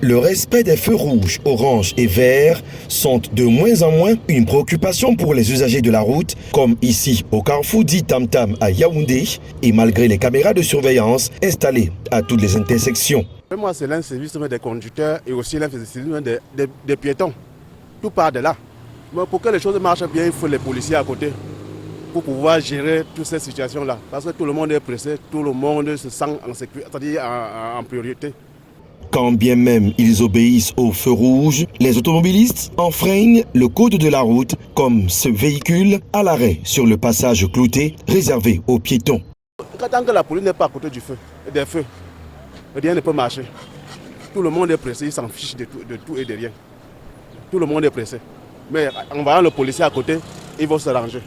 Le respect des feux rouges, orange et vert sont de moins en moins une préoccupation pour les usagers de la route, comme ici au carrefour dit Tam Tam à Yaoundé, et malgré les caméras de surveillance installées à toutes les intersections. Moi, c'est l'incivisme des conducteurs et aussi l'incivisme des piétons. Tout part de là. Mais pour que les choses marchent bien, il faut les policiers à côté pour pouvoir gérer toutes ces situations-là. Parce que tout le monde est pressé, tout le monde se sent en sécurité, c'est-à-dire en priorité. Quand bien même ils obéissent aux feux rouges, les automobilistes enfreignent le code de la route, comme ce véhicule à l'arrêt sur le passage clouté réservé aux piétons. Tant que la police n'est pas à côté des feux, rien ne peut marcher. Tout le monde est pressé, il s'en fiche de tout et de rien. Tout le monde est pressé. Mais en voyant le policier à côté, ils vont se ranger.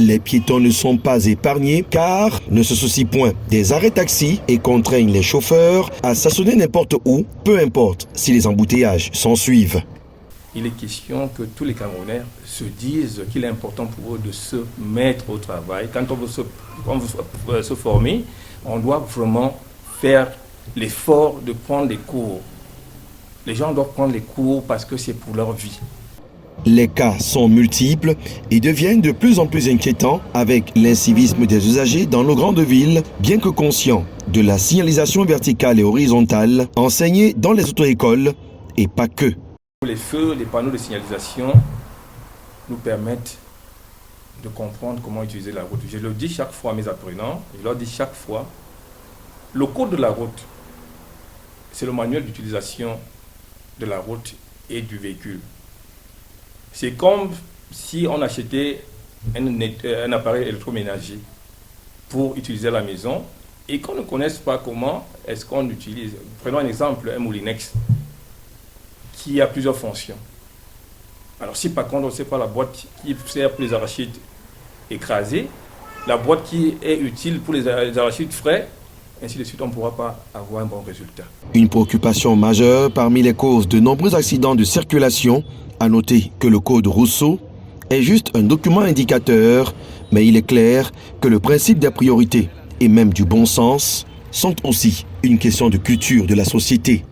Les piétons ne sont pas épargnés car ne se soucient point des arrêts taxis et contraignent les chauffeurs à stationner n'importe où, peu importe si les embouteillages s'en suivent. Il est question que tous les Camerounais se disent qu'il est important pour eux de se mettre au travail. Quand on veut se former, on doit vraiment faire l'effort de prendre des cours. Les gens doivent prendre les cours parce que c'est pour leur vie. Les cas sont multiples et deviennent de plus en plus inquiétants avec l'incivisme des usagers dans nos grandes villes, bien que conscients de la signalisation verticale et horizontale enseignée dans les auto-écoles et pas que. Les feux, les panneaux de signalisation nous permettent de comprendre comment utiliser la route. Je le dis chaque fois à mes apprenants, je leur dis chaque fois, le code de la route, c'est le manuel d'utilisation de la route et du véhicule. C'est comme si on achetait un appareil électroménager pour utiliser à la maison et qu'on ne connaisse pas comment est-ce qu'on utilise. Prenons un exemple, un Moulinex qui a plusieurs fonctions. Alors si par contre on ne sait pas la boîte qui sert pour les arachides écrasés, la boîte qui est utile pour les arachides frais, ainsi de suite, on ne pourra pas avoir un bon résultat. Une préoccupation majeure parmi les causes de nombreux accidents de circulation. À noter que le code Rousseau est juste un document indicateur, mais il est clair que le principe des priorités et même du bon sens sont aussi une question de culture de la société.